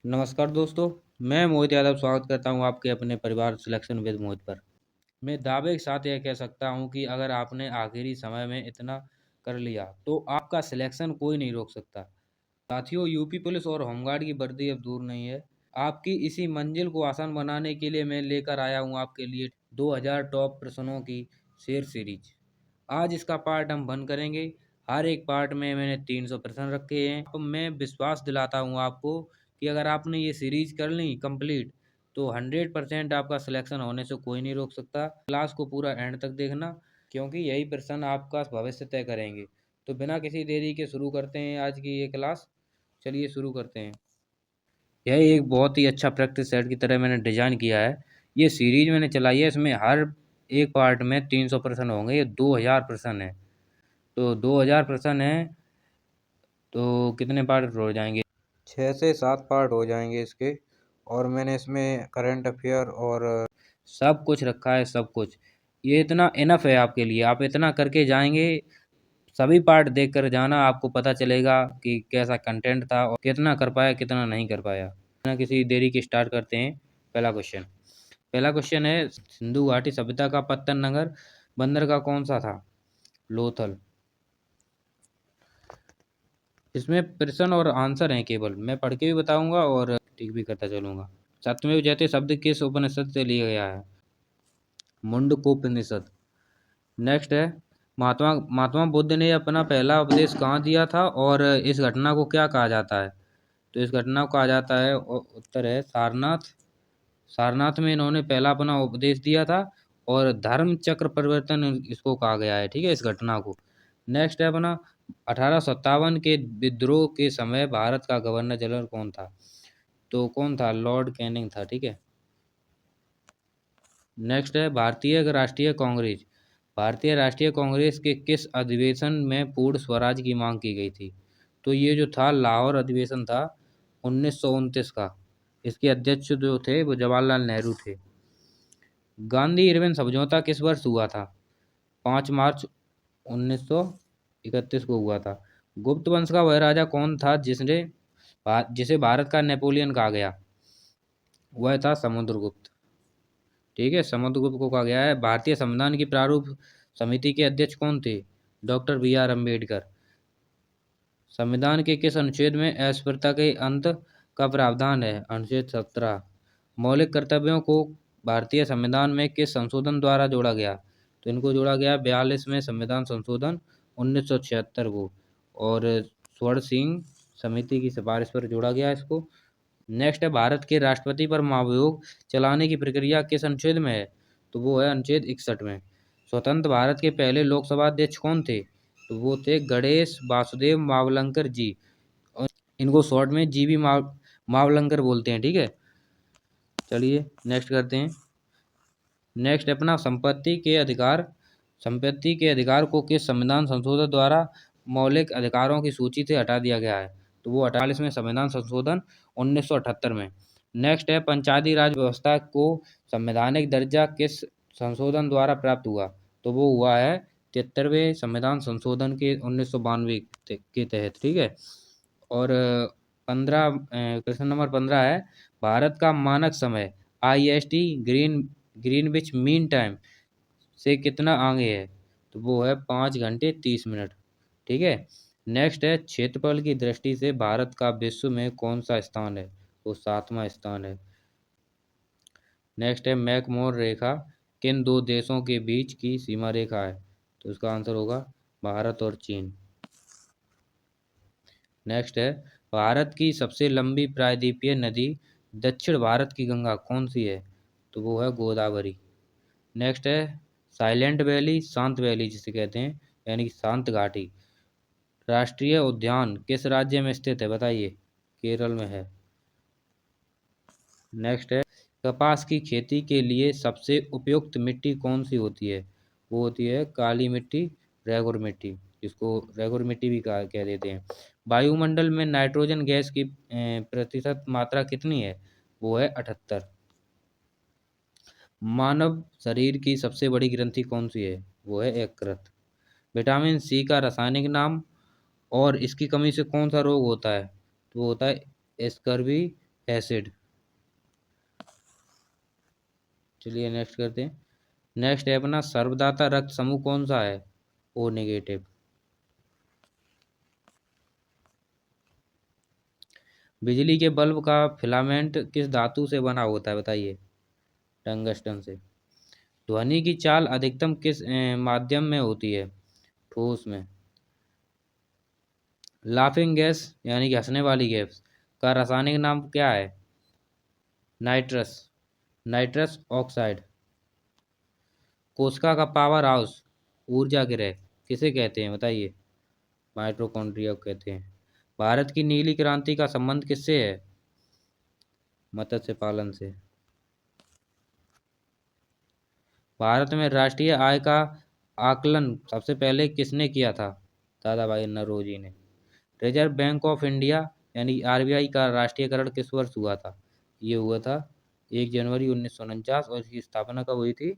नमस्कार दोस्तों, मैं मोहित यादव स्वागत करता हूं आपके अपने परिवार सिलेक्शन विद मोहित पर। मैं दावे के साथ यह कह सकता हूं कि अगर आपने आखिरी समय में इतना कर लिया, तो आपका सिलेक्शन कोई नहीं रोक सकता। साथियों, यूपी पुलिस और होमगार्ड की वर्दी अब दूर नहीं है। आपकी इसी मंजिल को आसान बनाने के लिए मैं लेकर आया हूं आपके लिए 2000 टॉप प्रश्नों की शेर सीरीज। आज इसका पार्ट हम बंद करेंगे। हर एक पार्ट में मैंने 300 प्रश्न रखे हैं। तो मैं विश्वास दिलाता हूँ आपको कि अगर आपने ये सीरीज कर ली कंप्लीट, तो 100% आपका सिलेक्शन होने से कोई नहीं रोक सकता। क्लास को पूरा एंड तक देखना, क्योंकि यही प्रश्न आपका भविष्य तय करेंगे। तो बिना किसी देरी के शुरू करते हैं आज की ये क्लास। चलिए शुरू करते हैं। यह एक बहुत ही अच्छा प्रैक्टिस सेट की तरह मैंने डिजाइन किया है। ये सीरीज मैंने चलाई है, इसमें हर एक पार्ट में 300 प्रश्न होंगे। ये 2000 प्रश्न है। तो 2000 प्रश्न है, तो कितने पार्ट हो जाएंगे? 6 से 7 पार्ट हो जाएंगे इसके। और मैंने इसमें करंट अफेयर और सब कुछ रखा है, सब कुछ। ये इतना इनफ है आपके लिए। आप इतना करके जाएंगे, सभी पार्ट देख कर जाना, आपको पता चलेगा कि कैसा कंटेंट था और कितना कर पाया कितना नहीं कर पाया। बिना किसी देरी के स्टार्ट करते हैं। पहला क्वेश्चन है, सिंधु घाटी सभ्यता का पत्तन नगर बंदरगाह कौन सा था? लोथल। इसमें प्रश्न और आंसर हैं, केवल मैं पढ़ के भी बताऊंगा और टिक भी करता चलूंगा। सत्यमेव जयते शब्द किस उपनिषद से लिया गया है? मुंडकोपनिषद। नेक्स्ट है, महात्मा महात्मा बुद्ध ने अपना पहला उपदेश कहाँ दिया था और इस घटना को क्या कहा जाता है? तो इस घटना को कहा जाता है, उत्तर है सारनाथ। सारनाथ में इन्होंने पहला अपना उपदेश दिया था और धर्म चक्र परिवर्तन इसको कहा गया है, ठीक है, इस घटना को। नेक्स्ट है अपना, 1857 के विद्रोह के समय भारत का गवर्नर जनरल कौन था? तो कौन था? लॉर्ड कैनिंग था, ठीक है। नेक्स्ट है, भारतीय राष्ट्रीय कांग्रेस के किस अधिवेशन में पूर्ण स्वराज की मांग की गई थी? तो ये जो था लाहौर अधिवेशन था 1929 का। इसके अध्यक्ष जो थे वो जवाहरलाल नेहरू थे। गांधी इरविन समझौता किस वर्ष हुआ था? 5 मार्च 1931 को हुआ था। गुप्त वंश का वह राजा कौन था जिसे भारत का नेपोलियन कहा गया? वह था समुद्रगुप्त, ठीक है। समुद्रगुप्त को कहा गया है। भारतीय संविधान की प्रारूप समिति के अध्यक्ष कौन थे? Doctor B R Ambedkar. संविधान के किस अनुच्छेद में अस्पृश्यता के अंत का प्रावधान है? अनुच्छेद 17। मौलिक कर्तव्यों को भारतीय संविधान में किस संशोधन द्वारा जोड़ा गया? तो इनको जोड़ा गया 42वें संविधान संशोधन 1976 को, और स्वर्ण सिंह समिति की सिफारिश पर जोड़ा गया इसको। नेक्स्ट है, भारत के राष्ट्रपति पर महाभियोग चलाने की प्रक्रिया किस अनुच्छेद में है? तो वो है अनुच्छेद 61 में। स्वतंत्र भारत के पहले लोकसभा अध्यक्ष कौन थे? तो वो थे गणेश वासुदेव मावलंकर जी, और इनको शॉर्ट में जी भी मावलंकर बोलते हैं, ठीक है। चलिए नेक्स्ट करते हैं। नेक्स्ट अपना, संपत्ति के अधिकार को किस संविधान संशोधन द्वारा मौलिक अधिकारों की सूची से हटा दिया गया है? तो वो 48वें संविधान संशोधन 1978 में। नेक्स्ट है, पंचायती राज व्यवस्था को संवैधानिक दर्जा किस संशोधन द्वारा प्राप्त हुआ? तो वो हुआ है 73वें संविधान संशोधन के 1992 के तहत, ठीक है। और 15 क्वेश्चन नंबर 15 है, भारत का मानक समय IST ग्रीनविच मीन टाइम से कितना आगे है? तो वो है 5 घंटे 30 मिनट, ठीक है। नेक्स्ट है, क्षेत्रफल की दृष्टि से भारत का विश्व में कौन सा स्थान है? वो 7वां स्थान है। नेक्स्ट है, मैकमोहन रेखा किन दो देशों के बीच की सीमा रेखा है? तो इसका आंसर होगा भारत और चीन। नेक्स्ट है, भारत की सबसे लंबी प्रायद्वीपीय नदी दक्षिण भारत की गंगा कौन सी है? तो वो है गोदावरी। नेक्स्ट है, साइलेंट वैली, शांत वैली जिसे कहते हैं, यानी कि शांत घाटी राष्ट्रीय उद्यान किस राज्य में स्थित है? बताइए। केरल में है। नेक्स्ट है, कपास की खेती के लिए सबसे उपयुक्त मिट्टी कौन सी होती है? वो होती है काली मिट्टी, रेगुर मिट्टी, जिसको रेगुर मिट्टी भी कह देते हैं। वायुमंडल में नाइट्रोजन गैस की प्रतिशत मात्रा कितनी है? वो है 78। मानव शरीर की सबसे बड़ी ग्रंथि कौन सी है? वो है यकृत। विटामिन सी का रासायनिक नाम और इसकी कमी से कौन सा रोग होता है? तो वो होता है स्कर्वी एसिड। चलिए नेक्स्ट करते हैं। नेक्स्ट है अपना सर्वदाता रक्त समूह कौन सा है? O negative. बिजली के बल्ब का फिलामेंट किस धातु से बना होता है बताइए? टंगस्टन से। ध्वनि की चाल अधिकतम किस माध्यम में होती है? ठोस में। लाफिंग गैस यानी कि हंसने वाली गैस का रासायनिक नाम क्या है? नाइट्रस। Nitrous oxide. कोशिका का पावर हाउस, ऊर्जा गृह, किसे कहते हैं बताइए? माइटोकॉन्ड्रिया को कहते हैं। भारत की नीली क्रांति का संबंध किससे है? मत्स्य पालन से। भारत में राष्ट्रीय आय का आकलन सबसे पहले किसने किया था? दादा भाई नौरोजी ने। रिजर्व बैंक ऑफ इंडिया यानी आरबीआई का राष्ट्रीयकरण किस वर्ष हुआ था? ये हुआ था 1 जनवरी 1949। और इसकी स्थापना कब हुई थी?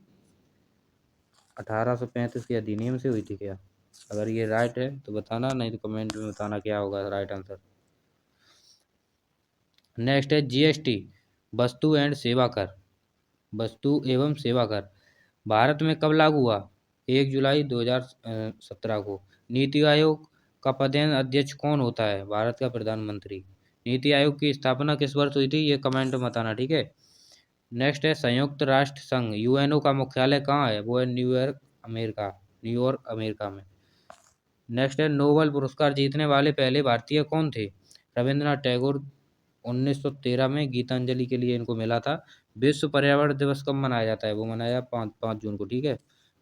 1835 के अधिनियम से हुई थी क्या? अगर ये राइट है तो बताना, नहीं तो कमेंट में बताना क्या होगा राइट आंसर। नेक्स्ट है जीएसटी, वस्तु एंड सेवा कर। वस्तु एवं सेवा कर भारत में कब लागू हुआ? 1 जुलाई 2017 को। नीति आयोग का पदेन अध्यक्ष कौन होता है? भारत का प्रधानमंत्री। नीति आयोग की स्थापना किस वर्ष हुई थी? ये कमेंट में बताना, ठीक है। नेक्स्ट है संयुक्त राष्ट्र संघ यूएनओ का मुख्यालय कहाँ है? वो है न्यूयॉर्क, अमेरिका। न्यूयॉर्क अमेरिका में। नेक्स्ट है नोबेल पुरस्कार जीतने वाले पहले भारतीय कौन थे? रविंद्रनाथ टैगोर। 1913 में गीतांजलि के लिए इनको मिला था। विश्व पर्यावरण दिवस कब मनाया जाता है? वो मनाया 5 जून को, ठीक है।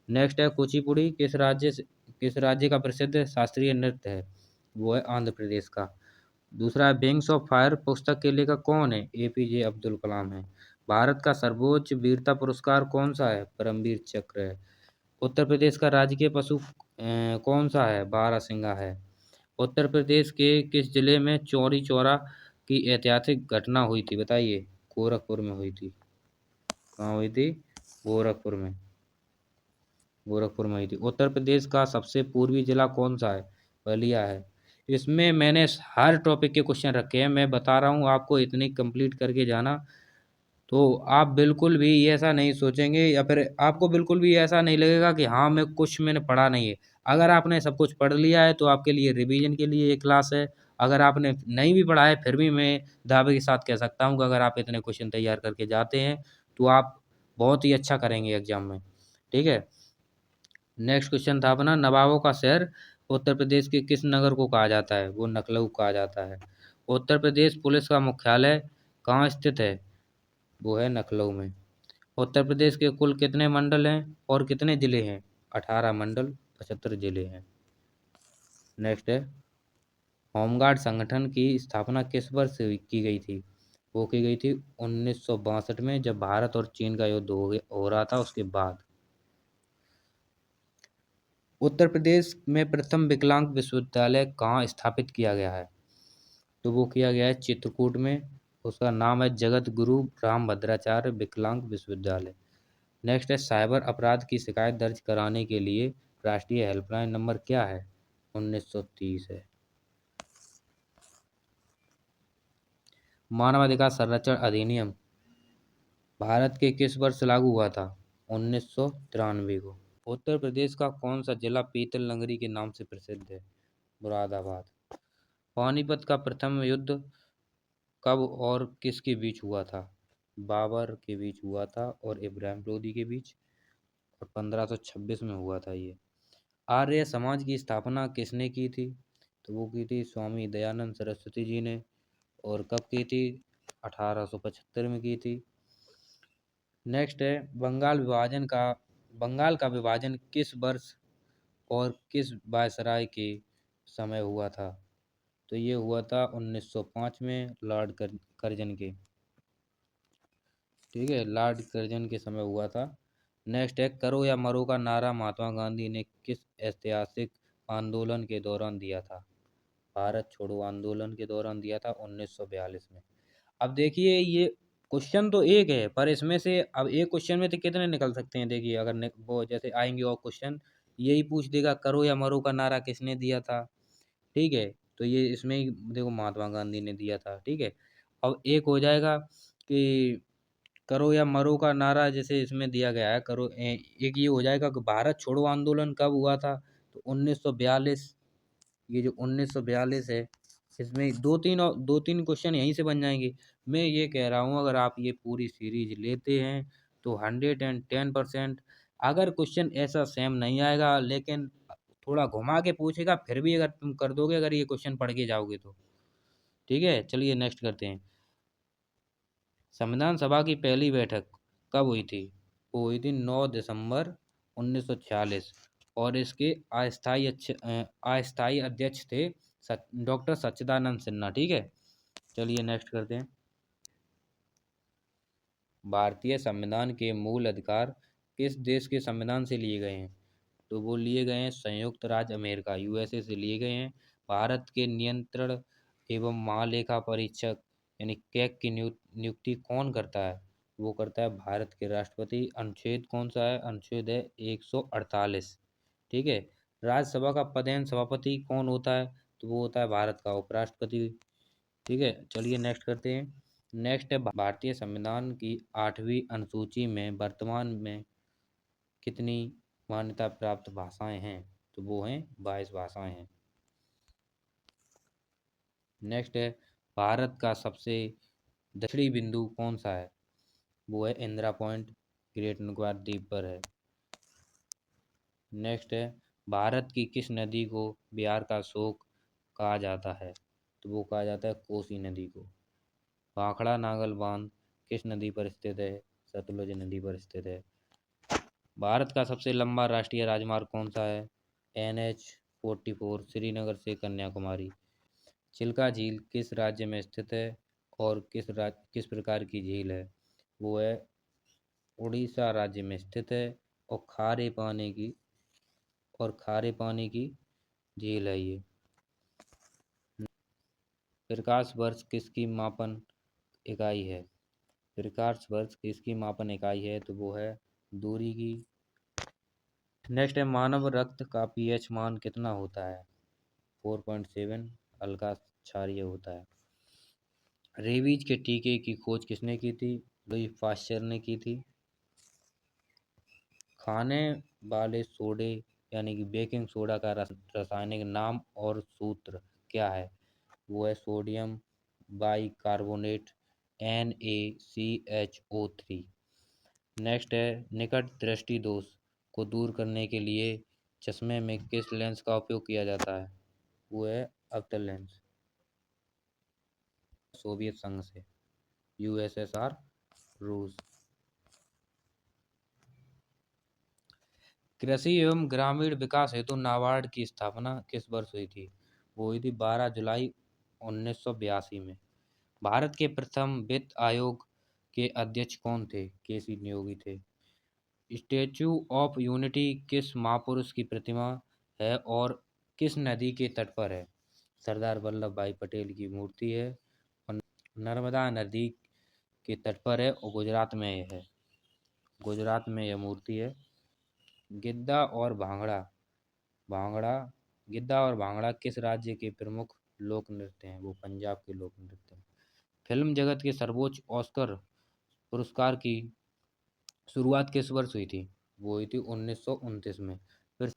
नेक्स्ट है कुचिपुड़ी किस राज्य का प्रसिद्ध शास्त्रीय नृत्य है? वो है आंध्र प्रदेश का। दूसरा है विंग्स ऑफ फायर पुस्तक के लेखक कौन है? एपीजे अब्दुल कलाम है। भारत का सर्वोच्च वीरता पुरस्कार कौन सा है? परमवीर चक्र है। उत्तर प्रदेश का राजकीय पशु कौन सा है? बारहसिंगा है। उत्तर प्रदेश के किस जिले में चौरी चौरा की ऐतिहासिक घटना हुई थी बताइए? गोरखपुर में हुई थी। कहाँ हुई थी? गोरखपुर में। गोरखपुर में हुई थी। उत्तर प्रदेश का सबसे पूर्वी जिला कौन सा है? बलिया है। इसमें मैंने हर टॉपिक के क्वेश्चन रखे हैं, मैं बता रहा हूँ आपको, इतनी कंप्लीट करके जाना। तो आप बिल्कुल भी ऐसा नहीं सोचेंगे या फिर आपको बिल्कुल भी ऐसा नहीं लगेगा कि हाँ मैं कुछ मैंने पढ़ा नहीं है। अगर आपने सब कुछ पढ़ लिया है तो आपके लिए रिवीजन के लिए ये क्लास है। अगर आपने नहीं भी पढ़ा है फिर भी मैं दावे के साथ कह सकता हूँ कि अगर आप इतने क्वेश्चन तैयार करके जाते हैं तो आप बहुत ही अच्छा करेंगे एग्जाम में, ठीक है। नेक्स्ट क्वेश्चन था अपना नवाबों का शहर उत्तर प्रदेश के किस नगर को कहा जाता है? वो लखनऊ कहा जाता है। उत्तर प्रदेश पुलिस का मुख्यालय कहाँ स्थित है? वो है लखनऊ में। उत्तर प्रदेश के कुल कितने मंडल हैं और कितने जिले हैं? 18 मंडल, 75 जिले हैं। नेक्स्ट है होमगार्ड संगठन की स्थापना किस वर्ष की गई थी? वो की गई थी 1962 में, जब भारत और चीन का युद्ध हो रहा था उसके बाद। उत्तर प्रदेश में प्रथम विकलांग विश्वविद्यालय कहाँ स्थापित किया गया है? तो वो किया गया है चित्रकूट में। उसका नाम है जगत गुरु रामभद्राचार्य विकलांग विश्वविद्यालय। नेक्स्ट है साइबर अपराध की शिकायत दर्ज कराने के लिए राष्ट्रीय हेल्पलाइन नंबर क्या है? 1930 है। मानवाधिकार संरक्षण अधिनियम भारत के किस वर्ष लागू हुआ था? 1993 को। उत्तर प्रदेश का कौन सा जिला पीतल नगरी के नाम से प्रसिद्ध है? मुरादाबाद। पानीपत का प्रथम युद्ध कब और किसके बीच हुआ था? बाबर के बीच हुआ था और इब्राहिम लोदी के बीच, और 1526 में हुआ था ये। आर्य समाज की स्थापना किसने की थी? तो वो की थी स्वामी दयानंद सरस्वती जी ने। और कब की थी? 1875 में की थी। नेक्स्ट है बंगाल का विभाजन किस वर्ष और किस वायसराय के समय हुआ था? तो ये हुआ था 1905 में लॉर्ड कर्जन के, ठीक है, लॉर्ड कर्जन के समय हुआ था। नेक्स्ट है करो या मरो का नारा महात्मा गांधी ने किस ऐतिहासिक आंदोलन के दौरान दिया था? भारत छोड़ो आंदोलन के दौरान दिया था 1942 में। अब देखिए ये क्वेश्चन तो एक है पर इसमें से अब एक क्वेश्चन में तो कितने निकल सकते हैं? देखिए अगर वो जैसे आएंगे और क्वेश्चन यही पूछ देगा करो या मरो का नारा किसने दिया था, ठीक है। तो ये इसमें ही देखो महात्मा गांधी ने दिया था, ठीक है। अब एक हो जाएगा कि करो या मरो का नारा जैसे इसमें दिया गया है, करो एक ये हो जाएगा कि भारत छोड़ो आंदोलन कब हुआ था, तो 1942। ये जो 1942 है, इसमें दो तीन क्वेश्चन यहीं से बन जाएंगे। मैं ये कह रहा हूँ अगर आप ये पूरी सीरीज लेते हैं तो 110%। अगर क्वेश्चन ऐसा सेम नहीं आएगा लेकिन थोड़ा घुमा के पूछेगा, फिर भी अगर तुम कर दोगे, अगर ये क्वेश्चन पढ़ के जाओगे तो ठीक है। चलिए नेक्स्ट करते हैं। संविधान सभा की पहली बैठक कब हुई थी? वो हुई थी 9 दिसंबर 1946। और इसके अस्थाई अध्यक्ष थे डॉक्टर सच्चिदानंद सिन्हा। ठीक है, चलिए नेक्स्ट करते हैं। भारतीय संविधान के मूल अधिकार किस देश के संविधान से लिए गए हैं? तो वो लिए गए हैं संयुक्त राज्य अमेरिका, यूएसए से लिए गए हैं। भारत के नियंत्रण एवं महालेखा परीक्षक यानी कैग की नियुक्ति कौन करता है? वो करता है भारत के राष्ट्रपति। अनुच्छेद कौन सा है? अनुच्छेद है 148। ठीक है। राज्यसभा का पदेन सभापति कौन होता है? तो वो होता है भारत का उपराष्ट्रपति। ठीक है, चलिए नेक्स्ट करते हैं। नेक्स्ट है भारतीय संविधान की 8वीं अनुसूची में वर्तमान में कितनी मान्यता प्राप्त भाषाएं हैं? तो वो हैं 22 भाषाएं हैं। नेक्स्ट है भारत का सबसे दक्षिणी बिंदु कौन सा है? वो है इंदिरा पॉइंट, ग्रेट निकोबार द्वीप पर है। नेक्स्ट है भारत की किस नदी को बिहार का शोक कहा जाता है? तो वो कहा जाता है कोसी नदी को। भाखड़ा नागल बांध किस नदी पर स्थित है? सतलुज नदी पर स्थित है। भारत का सबसे लंबा राष्ट्रीय राजमार्ग कौन सा है? NH 44, श्रीनगर से कन्याकुमारी। चिल्का झील किस राज्य में स्थित है और किस प्रकार की झील है? वो है उड़ीसा राज्य में स्थित है और खारे पानी की झील है ये। प्रकाश वर्ष किसकी मापन इकाई है? प्रकाश वर्ष किसकी मापन इकाई है? तो वो है दूरी की। नेक्स्ट है मानव रक्त का पीएच मान कितना होता है? 4.7। हल्का क्षारीय होता है। रेबीज के टीके की खोज किसने की थी? लुई पाश्चर ने की थी। खाने वाले सोडे यानी कि बेकिंग सोडा का रासायनिक नाम और सूत्र क्या है? वो है सोडियम बाइकार्बोनेट, NaCHO3। नेक्स्ट है निकट दृष्टि दोष को दूर करने के लिए चश्मे में किस लेंस का उपयोग किया जाता है? वो है अवतल लेंस। सोवियत संघ से, USSR, रूस। कृषि एवं ग्रामीण विकास हेतु नाबार्ड की स्थापना किस वर्ष हुई थी? वो हुई थी 12 जुलाई 1982 में। भारत के प्रथम वित्त आयोग के अध्यक्ष कौन थे? KC नियोगी थे। स्टेच्यू ऑफ यूनिटी किस महापुरुष की प्रतिमा है और किस नदी के तट पर है? सरदार वल्लभ भाई पटेल की मूर्ति है और नर्मदा नदी के तट पर है और गुजरात में है। गुजरात में यह मूर्ति है। गिद्दा और भांगड़ा भांगड़ा गिद्दा और भांगड़ा किस राज्य के प्रमुख लोक नृत्य हैं? वो पंजाब के लोक नृत्य हैं। फिल्म जगत के सर्वोच्च ऑस्कर पुरस्कार की शुरुआत किस वर्ष हुई थी? वो हुई थी 1929 में। फिर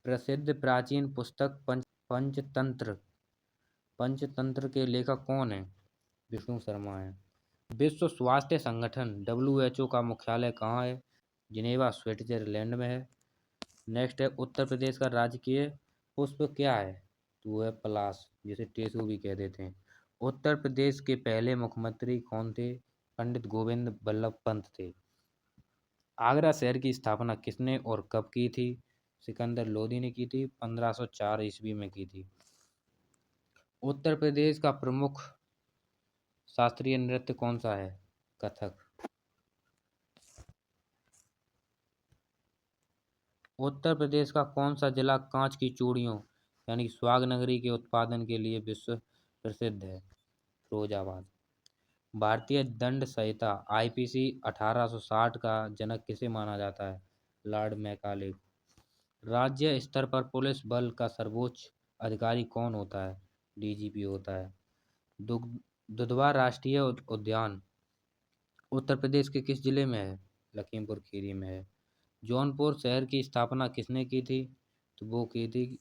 प्रसिद्ध प्राचीन पुस्तक पंचतंत्र पंचतंत्र के लेखक कौन है? विष्णु शर्मा है। विश्व स्वास्थ्य संगठन WHO का मुख्यालय कहाँ है? जिनेवा, स्विट्जरलैंड में है। नेक्स्ट है उत्तर प्रदेश का राजकीय पुष्प क्या है? तो वो है पलाश, जिसे टेसू भी कह देते हैं। उत्तर प्रदेश के पहले मुख्यमंत्री कौन थे? पंडित गोविंद बल्लभ पंत थे। आगरा शहर की स्थापना किसने और कब की थी? सिकंदर लोदी ने की थी, 1504 ईस्वी में की थी। उत्तर प्रदेश का प्रमुख शास्त्रीय नृत्य कौन सा है? कथक। उत्तर प्रदेश का कौन सा जिला कांच की चूड़ियों यानी सुहाग नगरी के उत्पादन के लिए विश्व प्रसिद्ध है? फिरोजाबाद। भारतीय दंड संहिता IPC 1860 का जनक किसे माना जाता है? Lord Macaulay. राज्य स्तर पर पुलिस बल का सर्वोच्च अधिकारी कौन होता है? DGP होता है। दुग्ध दुधवा राष्ट्रीय उद्यान उत्तर प्रदेश के किस जिले में है? लखीमपुर खीरी में है। जौनपुर शहर की स्थापना किसने की थी? तो वो की थी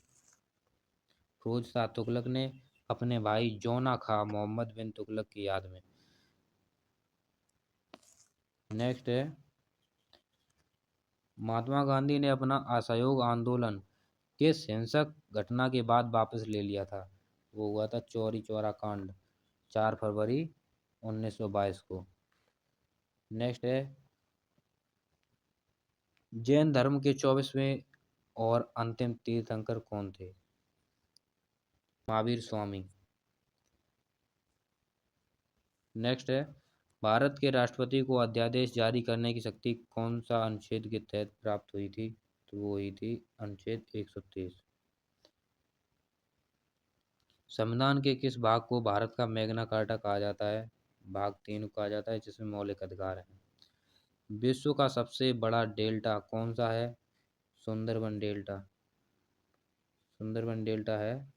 फिरोज शाह तुगलक ने अपने भाई जौना खां मोहम्मद बिन तुगलक की याद में। नेक्स्ट है, महात्मा गांधी ने अपना असहयोग आंदोलन किस हिंसक घटना के बाद वापस ले लिया था? वो हुआ था चौरी चौरा कांड, 4 फरवरी 1922 को। नेक्स्ट है, जैन धर्म के 24वें और अंतिम तीर्थंकर कौन थे? महावीर स्वामी। नेक्स्ट है, भारत के राष्ट्रपति को अध्यादेश जारी करने की शक्ति कौन सा अनुच्छेद के तहत प्राप्त हुई थी? तो वो हुई थी अनुच्छेद 123। संविधान के किस भाग को भारत का मैग्ना कार्टा कहा जाता है? भाग 3 को कहा जाता है, जिसमें मौलिक अधिकार है। विश्व का सबसे बड़ा डेल्टा कौन सा है? सुंदरबन डेल्टा। सुंदरबन डेल्टा है,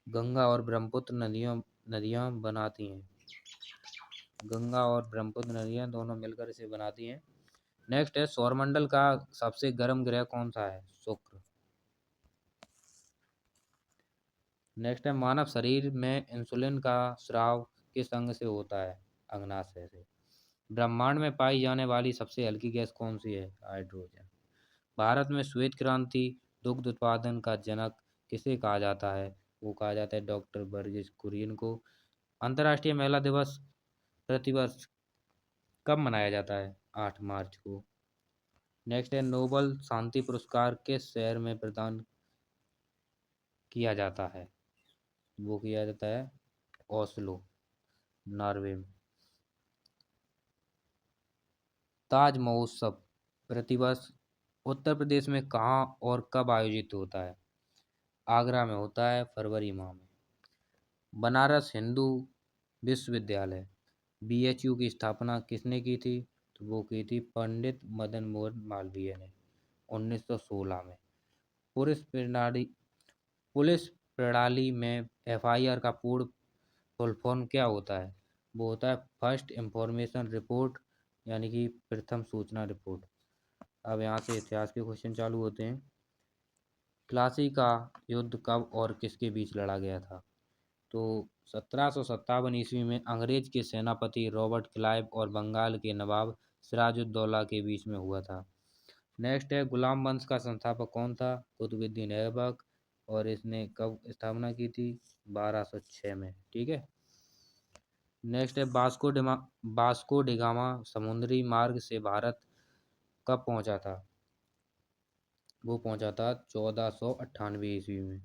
गंगा और ब्रह्मपुत्र नदियों नदियाँ बनाती हैं। गंगा और ब्रह्मपुत्र नदियाँ दोनों मिलकर इसे बनाती हैं। नेक्स्ट है, सौरमंडल का सबसे गर्म ग्रह कौन सा है? शुक्र। नेक्स्ट है, मानव शरीर में इंसुलिन का स्राव किस अंग से होता है? अग्नाशय से। ब्रह्मांड में पाई जाने वाली सबसे हल्की गैस कौन सी है? हाइड्रोजन। भारत में श्वेत क्रांति दुग्ध उत्पादन का जनक किसे कहा जाता है? वो कहा जाता है डॉक्टर वर्गीज कुरियन को। अंतर्राष्ट्रीय महिला दिवस प्रतिवर्ष कब मनाया जाता है? 8 मार्च को। नेक्स्ट है, नोबल शांति पुरस्कार किस शहर में प्रदान किया जाता है? वो किया जाता है ओस्लो, नॉर्वे में। ताज महोत्सव प्रतिवर्ष उत्तर प्रदेश में कहाँ और कब आयोजित होता है? आगरा में होता है फरवरी माह में। बनारस हिंदू विश्वविद्यालय BHU की स्थापना किसने की थी? तो वो की थी पंडित मदन मोहन मालवीय ने 1916 में। पुलिस प्रणाली पुलिस प्रणाली में FIR का पूर्ण फुल फॉर्म क्या होता है? वो होता है फर्स्ट इंफॉर्मेशन रिपोर्ट, यानी कि प्रथम सूचना रिपोर्ट। अब यहाँ से इतिहास के क्वेश्चन चालू होते हैं। प्लासी का युद्ध कब और किसके बीच लड़ा गया था? तो 1757 ईस्वी में अंग्रेज के सेनापति रॉबर्ट क्लाइव और बंगाल के नवाब सिराजुद्दौला के बीच में हुआ था। नेक्स्ट है, गुलाम वंश का संस्थापक कौन था? कुतुबुद्दीन ऐबक। और इसने कब स्थापना की थी? 1206 में। ठीक है। नेक्स्ट है, बास्को डिगामा समुद्री मार्ग से भारत कब पहुंचा था? वो पहुंचा था 1498 ईस्वी में।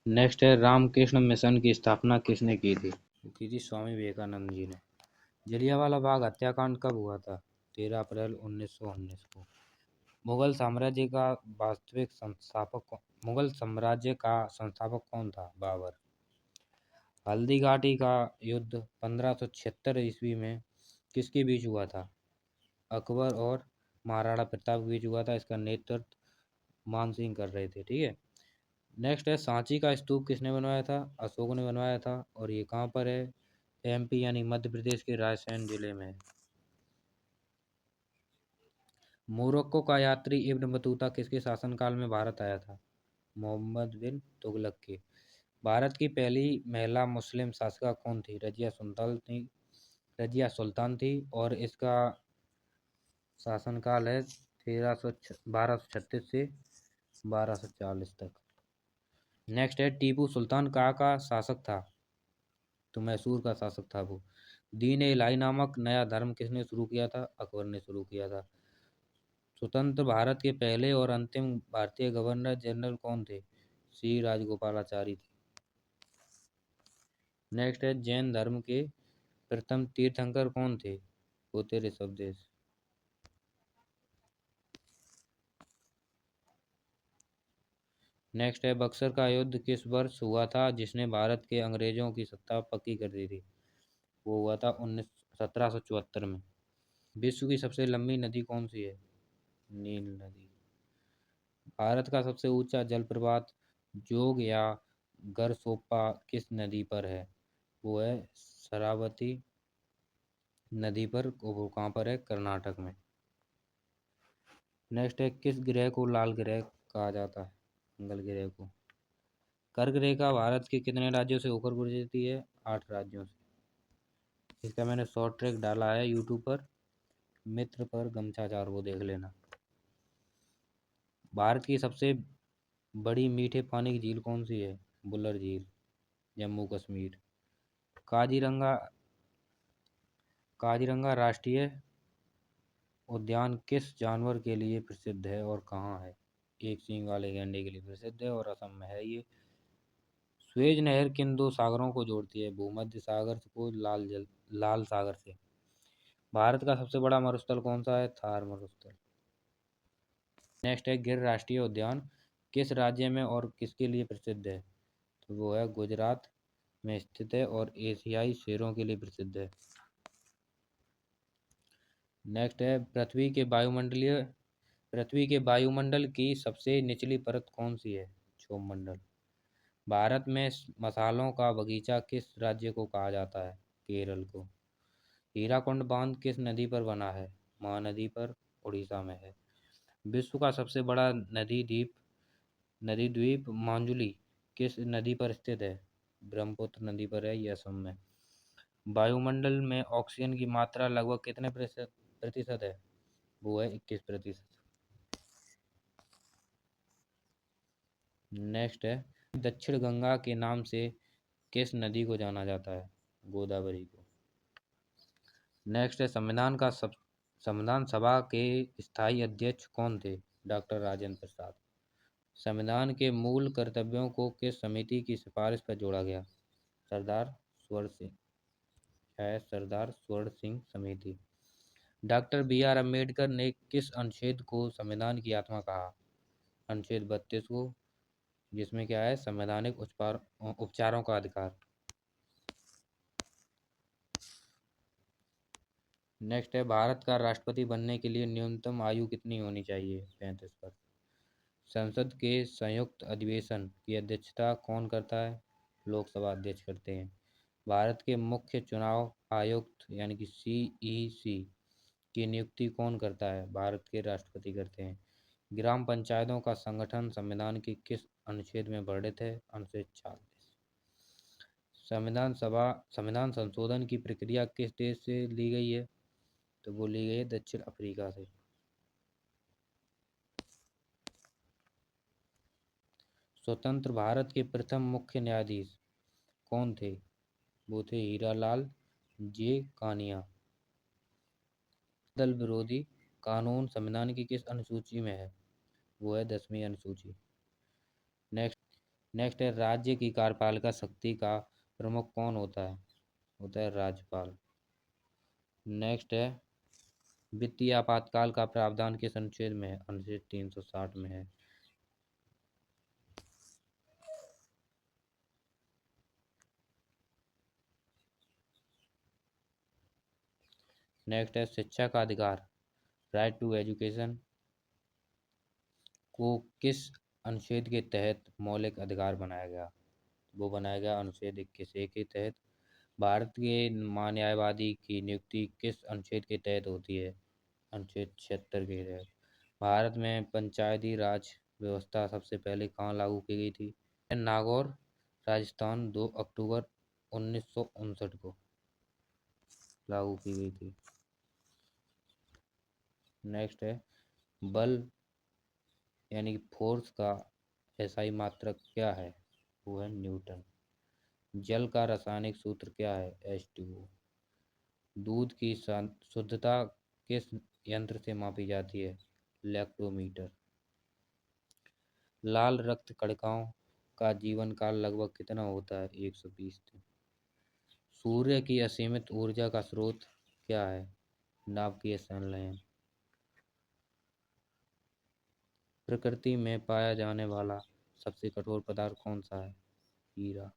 नेक्स्ट है, रामकृष्ण मिशन की स्थापना किसने की थी? वो की थी स्वामी विवेकानंद जी ने। जलियांवाला बाग हत्याकांड कब हुआ था? 13 अप्रैल 1919 को। मुगल साम्राज्य का संस्थापक कौन था? बाबर। हल्दी घाटी का युद्ध 1576 ईस्वी में किसके बीच हुआ था? अकबर और महाराणा प्रताप के बीच हुआ था। इसका नेतृत्व मान सिंह कर रहे थे। ठीक है। नेक्स्ट है, सांची का स्तूप किसने बनवाया था? अशोक ने बनवाया था। और ये कहाँ पर है? MP यानी मध्य प्रदेश के रायसेन जिले में है। मोरक्को का यात्री इब्न बतूता किसके शासनकाल में भारत आया था? मोहम्मद बिन तुगलक के। भारत की पहली महिला मुस्लिम शासिका कौन थी? रजिया सुल्तान थी। और इसका शासनकाल है 1236 से 1240 तक। नेक्स्ट है, टीपू सुल्तान कहाँ का शासक था? तो मैसूर का शासक था वो। दीन ए इलाही नामक नया धर्म किसने शुरू किया था? अकबर ने शुरू किया था। स्वतंत्र भारत के पहले और अंतिम भारतीय गवर्नर जनरल कौन थे? श्री राजगोपालाचारी थे। नेक्स्ट है, जैन धर्म के प्रथम तीर्थंकर कौन थे? वो थे ऋषभदेव। नेक्स्ट है, बक्सर का युद्ध किस वर्ष हुआ था जिसने भारत के अंग्रेजों की सत्ता पक्की कर दी थी? वो हुआ था 1774 में। विश्व की सबसे लंबी नदी कौन सी है? नील नदी। भारत का सबसे ऊंचा जलप्रपात जोग या गरसोप्पा किस नदी पर है? वो है शरावती नदी पर। वो कहाँ पर है? कर्नाटक में। नेक्स्ट है, किस ग्रह को लाल ग्रह कहा जाता है? मंगल ग्रह को। कर्क रेखा भारत के कितने राज्यों से होकर गुजरती है? 8 राज्यों से। इसका मैंने शॉर्ट ट्रैक डाला है यूट्यूब पर, मित्र पर गमछाचार, वो देख लेना। भारत की सबसे बड़ी मीठे पानी की झील कौन सी है? बुलर झील, जम्मू कश्मीर। काजीरंगा काजीरंगा राष्ट्रीय उद्यान किस जानवर के लिए प्रसिद्ध है और कहाँ है? एक सींग वाले गैंडे के लिए प्रसिद्ध है और असम में है ये। स्वेज नहर किन दो सागरों को जोड़ती है? भूमध्य सागर को लाल सागर से। भारत का सबसे बड़ा मरुस्थल कौन सा है? थार मरुस्थल। नेक्स्ट है, गिर राष्ट्रीय उद्यान किस राज्य में और किसके लिए प्रसिद्ध है? तो वो है गुजरात में स्थित है और एशियाई शेरों के लिए प्रसिद्ध है। नेक्स्ट है, पृथ्वी के वायुमंडल की सबसे निचली परत कौन सी है? क्षोभमंडल। भारत में मसालों का बगीचा किस राज्य को कहा जाता है? केरल को। हीराकुंड बांध किस नदी पर बना है? महानदी पर, उड़ीसा में है। विश्व का सबसे बड़ा नदी द्वीप माजुली किस नदी पर स्थित है? ब्रह्मपुत्र नदी पर है, ये असम में। वायुमंडल में ऑक्सीजन की मात्रा लगभग कितने प्रतिशत है? वो है 21%। नेक्स्ट है, दक्षिण गंगा के नाम से किस नदी को जाना जाता है? गोदावरी को। नेक्स्ट है, संविधान सभा के स्थायी अध्यक्ष कौन थे? डॉक्टर राजेंद्र प्रसाद। संविधान के मूल कर्तव्यों को किस समिति की सिफारिश पर जोड़ा गया? सरदार स्वर्ण सिंह सरदार स्वर्ण सिंह समिति। डॉक्टर बी आर अम्बेडकर ने किस अनुच्छेद को संविधान की आत्मा कहा? अनुच्छेद 32 को, जिसमें क्या है? संवैधानिक उपचारों का अधिकार। नेक्स्ट है, भारत का राष्ट्रपति बनने के लिए न्यूनतम आयु कितनी होनी चाहिए? 35 वर्ष। संसद के संयुक्त अधिवेशन की अध्यक्षता कौन करता है? लोकसभा अध्यक्ष करते हैं। भारत के मुख्य चुनाव आयुक्त यानी कि सीईसी की नियुक्ति कौन करता है? भारत के राष्ट्रपति करते हैं। ग्राम पंचायतों का संगठन संविधान के किस अनुच्छेद में वर्णित है? अनुच्छेद 40। संविधान संशोधन की प्रक्रिया किस देश से ली गई है? तो वो ली गई है दक्षिण अफ्रीका से। स्वतंत्र भारत के प्रथम मुख्य न्यायाधीश कौन थे? वो थे हीरालाल जे कानिया। दल विरोधी कानून संविधान की किस अनुसूची में है? वो है 10वीं अनुसूची। नेक्स्ट नेक्स्ट है, राज्य की कार्यपालिका शक्ति का प्रमुख कौन होता है? होता है राज्यपाल। नेक्स्ट है, वित्तीय आपातकाल का प्रावधान किस अनुच्छेद में है? अनुच्छेद 360 में है। नेक्स्ट है, शिक्षा का अधिकार, राइट टू एजुकेशन को किस अनुच्छेद के तहत मौलिक अधिकार बनाया गया? वो बनाया गया अनुच्छेद 21A के तहत। भारत के न्यायवादी की नियुक्ति किस अनुच्छेद के तहत होती है? अनुच्छेद 76 के तहत। भारत में पंचायती राज व्यवस्था सबसे पहले कहाँ लागू की गई थी? नागौर, राजस्थान, 2 अक्टूबर 1959 को लागू की गई थी। नेक्स्ट है, बल यानी कि फोर्स का एसआई मात्रक क्या है? वो है न्यूटन। जल का रासायनिक सूत्र क्या है? H2O। दूध की शुद्धता किस यंत्र से मापी जाती है? लैक्टोमीटर। लाल रक्त कणिकाओं का जीवन काल लगभग कितना होता है? 120 दिन। सूर्य की असीमित ऊर्जा का स्रोत क्या है? नाभिकीय संलयन। प्रकृति में पाया जाने वाला सबसे कठोर पदार्थ कौन सा है? हीरा।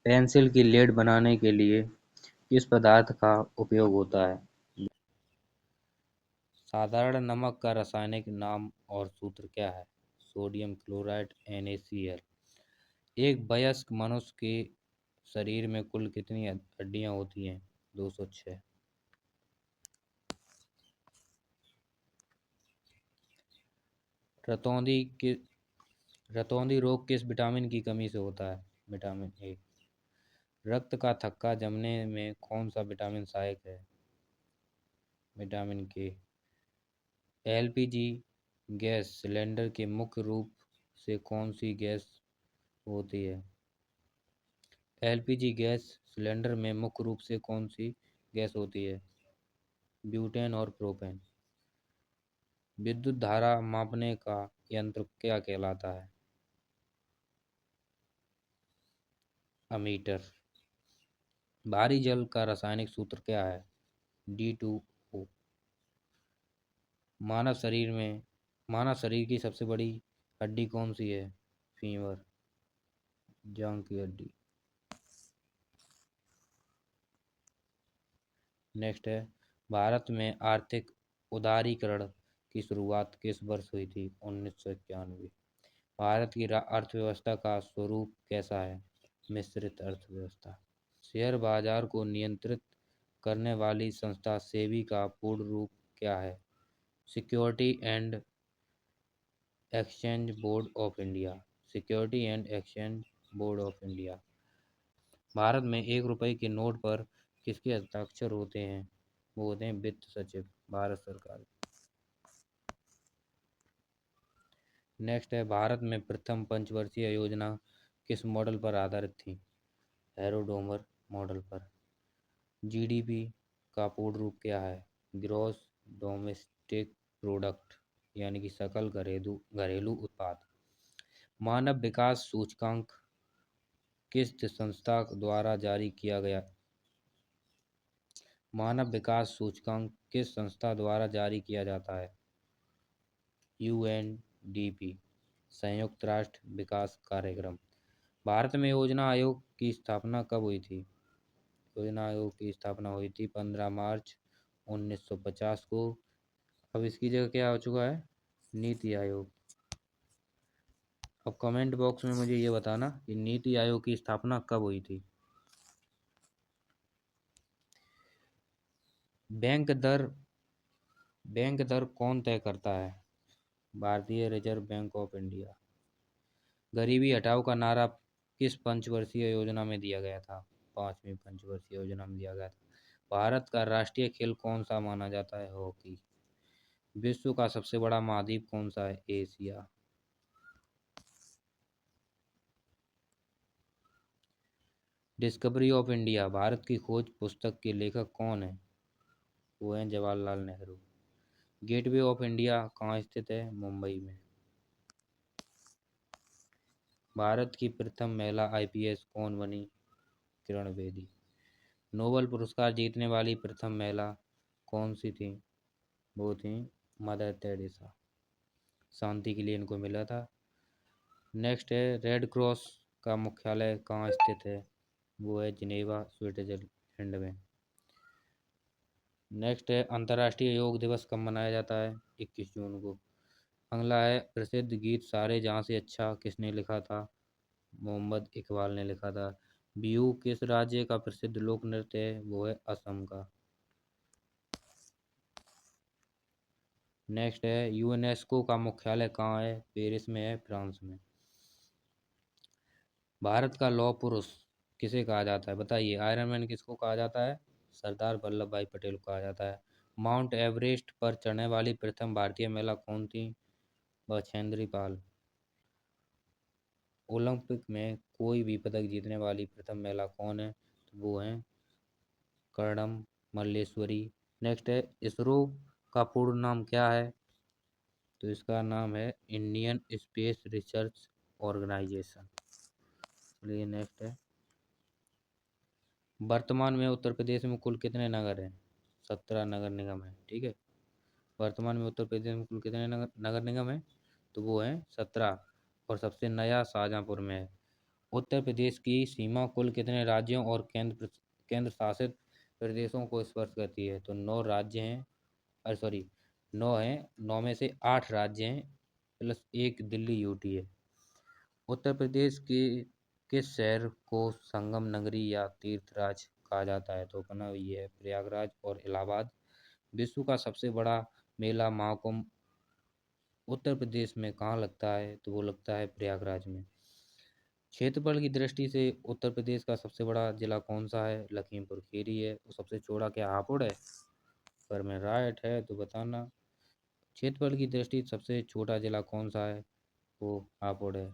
पेंसिल की लेड बनाने के लिए किस पदार्थ का उपयोग होता है? साधारण नमक का रासायनिक नाम और सूत्र क्या है? Sodium chloride NaCl। एक वयस्क मनुष्य के शरीर में कुल कितनी हड्डियां होती हैं? 206। रतौंधी कि रतौंधी रोग किस विटामिन की कमी से होता है? Vitamin A. रक्त का थक्का जमने में कौन सा विटामिन सहायक है? विटामिन के। एलपीजी गैस सिलेंडर के मुख्य रूप से कौन सी गैस होती है? एलपीजी गैस सिलेंडर में मुख्य रूप से कौन सी गैस होती है? ब्यूटेन और प्रोपेन। विद्युत धारा मापने का यंत्र क्या कहलाता है? अमीटर। भारी जल का रासायनिक सूत्र क्या है? D2O। मानव शरीर में मानव शरीर की सबसे बड़ी हड्डी कौन सी है? फीमर, जांघ की हड्डी। नेक्स्ट है, भारत में आर्थिक उदारीकरण की शुरुआत किस वर्ष हुई थी? 1991। भारत की अर्थव्यवस्था का स्वरूप कैसा है? मिश्रित अर्थव्यवस्था। शेयर बाजार को नियंत्रित करने वाली संस्था सेबी का पूर्ण रूप क्या है? Security and exchange board of India. Security and exchange board of India. Bharat में 1 रुपए के नोट पर किसके हस्ताक्षर होते हैं? वो होते हैं वित्त सचिव, भारत सरकार। नेक्स्ट है, भारत में प्रथम पंचवर्षीय योजना किस मॉडल पर आधारित थी? हैरोडोमर मॉडल पर। जीडीपी का पूर्ण रूप क्या है? ग्रॉस डोमेस्टिक प्रोडक्ट, यानी कि सकल घरेलू घरेलू उत्पाद। मानव विकास सूचकांक किस संस्था द्वारा जारी किया गया? मानव विकास सूचकांक किस संस्था द्वारा जारी किया जाता है? UNDP, संयुक्त राष्ट्र विकास कार्यक्रम। भारत में योजना आयोग की स्थापना कब हुई थी? योजना आयोग की स्थापना हुई थी 15 मार्च 1950 को। अब इसकी जगह क्या हो चुका है? नीति आयोग। अब कमेंट बॉक्स में मुझे ये बताना कि नीति आयोग की स्थापना कब हुई थी। बैंक दर कौन तय करता है? भारतीय रिजर्व बैंक ऑफ इंडिया। गरीबी हटाओ का नारा किस पंचवर्षीय योजना में दिया गया था? 5वीं पंचवर्षीय योजना में दिया गया था। भारत का राष्ट्रीय खेल कौन सा माना जाता है? हॉकी। विश्व का सबसे बड़ा महाद्वीप कौन सा है? Asia. Discovery of India Bharat की खोज पुस्तक के लेखक कौन है? वो हैं Jawaharlal Nehru. Gateway of India कहाँ स्थित है? मुंबई में। भारत की प्रथम महिला IPS कौन बनी? किरण बेदी। नोबेल पुरस्कार जीतने वाली प्रथम महिला कौन सी थी? वो थी मदर टेरेसा। शांति के लिए इनको मिला था। नेक्स्ट है, रेड क्रॉस का मुख्यालय कहाँ स्थित है? वो है जिनेवा, स्विट्जरलैंड में। नेक्स्ट है, अंतर्राष्ट्रीय योग दिवस कब मनाया जाता है? 21 जून को। अगला है, प्रसिद्ध गीत सारे जहाँ से अच्छा किसने लिखा था? मोहम्मद इकबाल ने लिखा था। बिहू किस राज्य का प्रसिद्ध लोक नृत्य है? वो है असम का। नेक्स्ट है, यूनेस्को का मुख्यालय कहाँ है? पेरिस में है, फ्रांस में। भारत का लौह पुरुष किसे कहा जाता है? बताइए। आयरन मैन किसको कहा जाता है? सरदार वल्लभ भाई पटेल को कहा जाता है। माउंट एवरेस्ट पर चढ़ने वाली प्रथम भारतीय महिला कौन थी? बछेंद्री पाल। ओलंपिक में कोई भी पदक जीतने वाली प्रथम महिला कौन है? तो वो हैं कर्णम मल्लेश्वरी। नेक्स्ट है, इसरो का पूर्ण नाम क्या है? तो इसका नाम है इंडियन स्पेस रिसर्च ऑर्गेनाइजेशन। चलिए नेक्स्ट है, वर्तमान में उत्तर प्रदेश में कुल कितने नगर हैं? 17 नगर निगम हैं। ठीक है, वर्तमान में उत्तर प्रदेश में कुल कितने नगर निगम हैं? तो वो हैं 17। और सबसे नया शाहजहाँपुर में है। उत्तर प्रदेश की सीमा कुल कितने राज्यों और केंद्र शासित प्रदेशों को स्पर्श करती है? तो 9 राज्य हैं। अरे सॉरी, 9 हैं। 9 में से 8 राज्य हैं प्लस एक दिल्ली यूटी है। उत्तर प्रदेश के किस शहर को संगम नगरी या तीर्थराज कहा जाता है? तो अपना ये है प्रयागराज और इलाहाबाद। विश्व का सबसे बड़ा मेला महाकुंभ उत्तर प्रदेश में कहाँ लगता है? तो वो लगता है प्रयागराज में। क्षेत्रफल की दृष्टि से उत्तर प्रदेश का सबसे बड़ा जिला कौन सा है? लखीमपुर खीरी है। तो सबसे चौड़ा क्या हापुड़ है? पर में राइट है तो बताना। क्षेत्रफल की दृष्टि से सबसे छोटा जिला कौन सा है? वो हापुड़ है।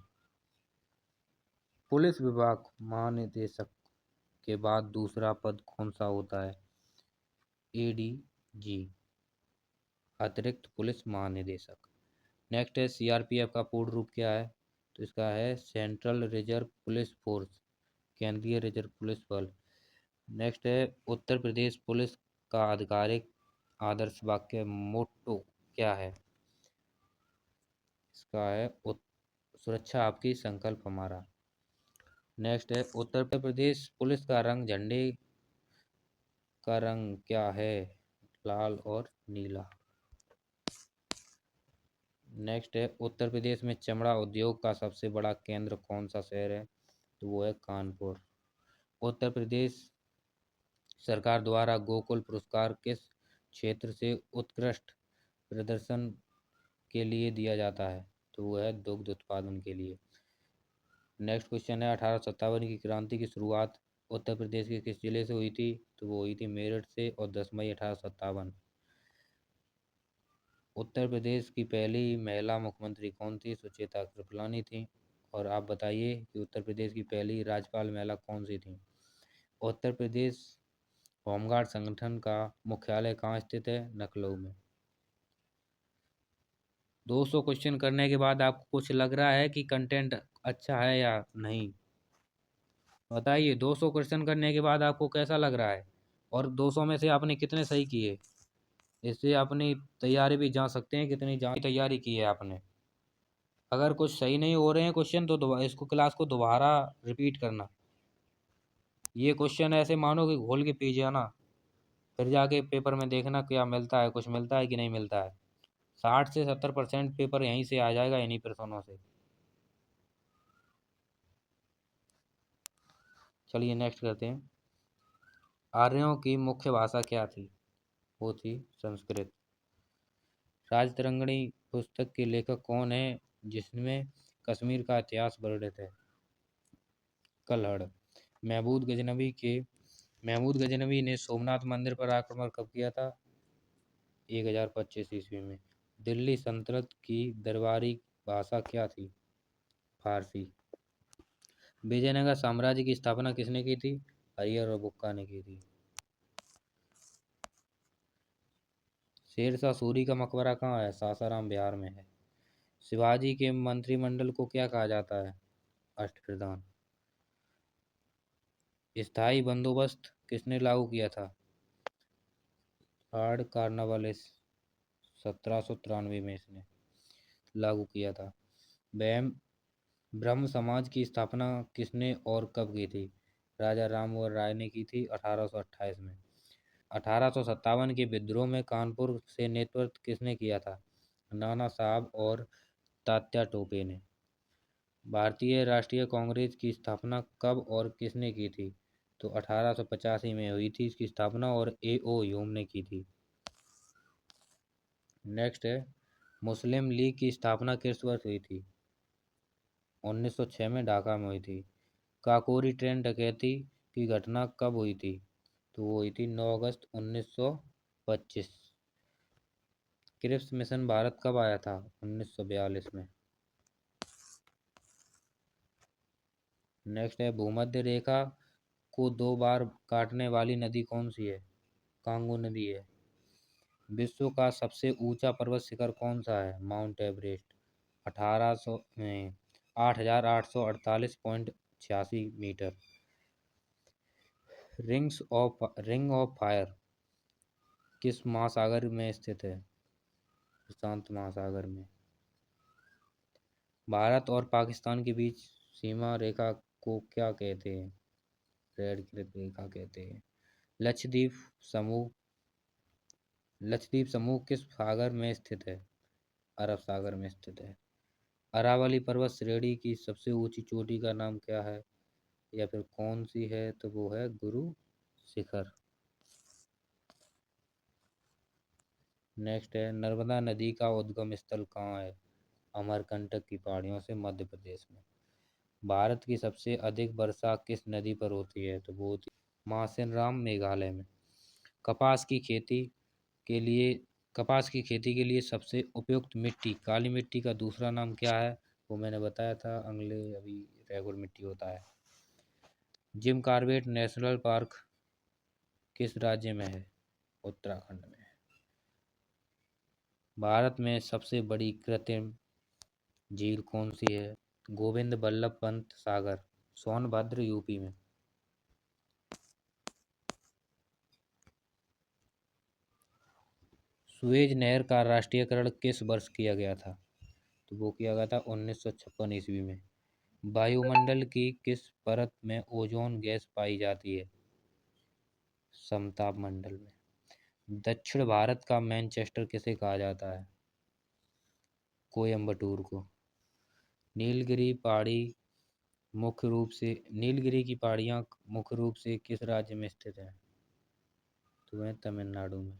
पुलिस विभाग महानिदेशक के बाद दूसरा पद कौन सा होता है? एडीजी, अतिरिक्त पुलिस महानिदेशक। नेक्स्ट है सीआरपीएफ का पूर्ण रूप क्या है? तो इसका है सेंट्रल रिजर्व पुलिस फोर्स, केंद्रीय रिजर्व पुलिस बल। नेक्स्ट है उत्तर प्रदेश पुलिस का आधिकारिक आदर्श वाक्य मोट्टो क्या है? इसका है सुरक्षा आपकी संकल्प हमारा। नेक्स्ट है उत्तर प्रदेश पुलिस का रंग, झंडे का रंग क्या है? लाल और नीला। नेक्स्ट है उत्तर प्रदेश में चमड़ा उद्योग का सबसे बड़ा केंद्र कौन सा शहर है? तो वो है कानपुर। उत्तर प्रदेश सरकार द्वारा गोकुल पुरस्कार किस क्षेत्र से उत्कृष्ट प्रदर्शन के लिए दिया जाता है? तो वो है दुग्ध उत्पादन के लिए। नेक्स्ट क्वेश्चन है 1857 की क्रांति की शुरुआत उत्तर प्रदेश के किस जिले से हुई थी? तो वो हुई थी मेरठ से और 10 मई 1857। उत्तर प्रदेश की पहली महिला मुख्यमंत्री कौन थी? सुचेता कृपलानी थी। और आप बताइए कि उत्तर प्रदेश की पहली राज्यपाल महिला कौन सी थी? उत्तर प्रदेश होमगार्ड संगठन का मुख्यालय कहाँ स्थित है? लखनऊ में। 200 क्वेश्चन करने के बाद आपको कुछ लग रहा है कि कंटेंट अच्छा है या नहीं? बताइए 200 क्वेश्चन करने के बाद आपको कैसा लग रहा है? और 200 में से आपने कितने सही किए? इससे अपनी तैयारी भी जान सकते हैं कितनी तैयारी की है आपने। अगर कुछ सही नहीं हो रहे हैं क्वेश्चन तो दोबारा इसको क्लास को दोबारा रिपीट करना। ये क्वेश्चन ऐसे मानो कि घोल के पी जाना, फिर जाके पेपर में देखना क्या मिलता है, कुछ मिलता है कि नहीं मिलता है। 60 से 70% पेपर यहीं से आ जाएगा, इन्हीं प्रश्नों से। चलिए नेक्स्ट करते हैं। आर्यों की मुख्य भाषा क्या थी? वो थी संस्कृत। राजतरंगिणी पुस्तक के लेखक कौन है जिसमें कश्मीर का इतिहास वर्णित है? कल्हड़। महमूद गजनवी ने सोमनाथ मंदिर पर आक्रमण कब किया था? 1025 ईस्वी में। दिल्ली सल्तनत की दरबारी भाषा क्या थी? फारसी। विजयनगर साम्राज्य की स्थापना किसने की थी? हरिहर और बुक्का ने की थी। शेरशाह सूरी का मकबरा कहाँ है? सासाराम बिहार में है। शिवाजी के मंत्रिमंडल को क्या कहा जाता है? अष्टप्रधान। स्थायी बंदोबस्त किसने लागू किया था? Lord Cornwallis. 1793 में इसने लागू किया था। बैम ब्रह्म समाज की स्थापना किसने और कब की थी? राजा राममोहन राय ने की थी 1828 में। 1857 के विद्रोह में कानपुर से नेतृत्व किसने किया था? नाना साहब और तात्या टोपे ने। भारतीय राष्ट्रीय कांग्रेस की स्थापना कब और किसने की थी? तो 1885 में हुई थी इसकी स्थापना और A.O. ह्यूम ने की थी। नेक्स्ट है मुस्लिम लीग की स्थापना किस वर्ष हुई थी? 1906 में ढाका में हुई थी। काकोरी ट्रेन डकैती की घटना कब हुई थी? तो वो हुई थी 9 अगस्त 1925। क्रिप्स मिशन भारत कब आया था? 1942 में। नेक्स्ट है भूमध्य रेखा को 2 बार काटने वाली नदी कौन सी है? कांगो नदी है। विश्व का सबसे ऊंचा पर्वत शिखर कौन सा है? Mount Everest. 8848.86 metre. Ring of fire किस महासागर में स्थित है? प्रशांत महासागर में। भारत और पाकिस्तान के बीच सीमा रेखा को क्या कहते हैं? रेड क्लिफ रेखा कहते हैं। लक्षद्वीप समूह लक्षद्वीप समूह किस सागर में स्थित है? अरब सागर में स्थित है। अरावली पर्वत श्रेणी की सबसे ऊंची चोटी का नाम क्या है, या फिर कौन सी है, तो वो है गुरु शिखर। नेक्स्ट है, नर्मदा नदी का उद्गम स्थल कहाँ है? अमरकंटक की पहाड़ियों से मध्य प्रदेश में। भारत की सबसे अधिक वर्षा किस नदी पर होती है, तो वो होती है मासेनराम, मेघालय में। कपास की खेती के लिए कपास की खेती के लिए सबसे उपयुक्त मिट्टी, काली मिट्टी का दूसरा नाम क्या है? वो मैंने बताया था, अगले अभी रेगुलर मिट्टी होता है। जिम कॉर्बेट नेशनल पार्क किस राज्य में है? उत्तराखंड में। भारत में सबसे बड़ी कृत्रिम झील कौन सी है? गोविंद बल्लभ पंत सागर, सोनभद्र, यूपी में। सुएज नहर का राष्ट्रीयकरण किस वर्ष किया गया था? तो वो किया गया था 1956 ईस्वी में। वायुमंडल की किस परत में ओजोन गैस पाई जाती है? समताप मंडल में। दक्षिण भारत का मैनचेस्टर किसे कहा जाता है? कोयम्बटूर को। नीलगिरी पहाड़ी नीलगिरी की पहाड़ियाँ मुख्य रूप से किस राज्य में स्थित हैं? तो वह तमिलनाडु में।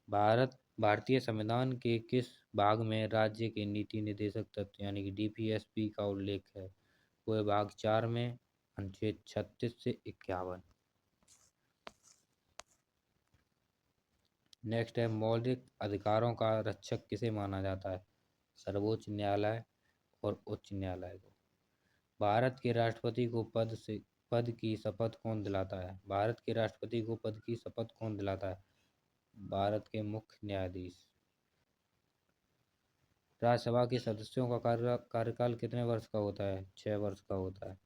भारतीय संविधान के किस भाग में राज्य के नीति निर्देशक तत्व यानी कि डीपीएसपी का उल्लेख है? वो है भाग 4 में, अनुच्छेद 36 से 51। नेक्स्ट है, मौलिक अधिकारों का रक्षक किसे माना जाता है? सर्वोच्च न्यायालय और उच्च न्यायालय को। भारत के राष्ट्रपति को पद की शपथ कौन दिलाता है? भारत के राष्ट्रपति को पद की शपथ कौन दिलाता है? भारत के मुख्य न्यायाधीश। राज्यसभा के सदस्यों का कार्यकाल कितने वर्ष का होता है? 6 वर्ष का होता है।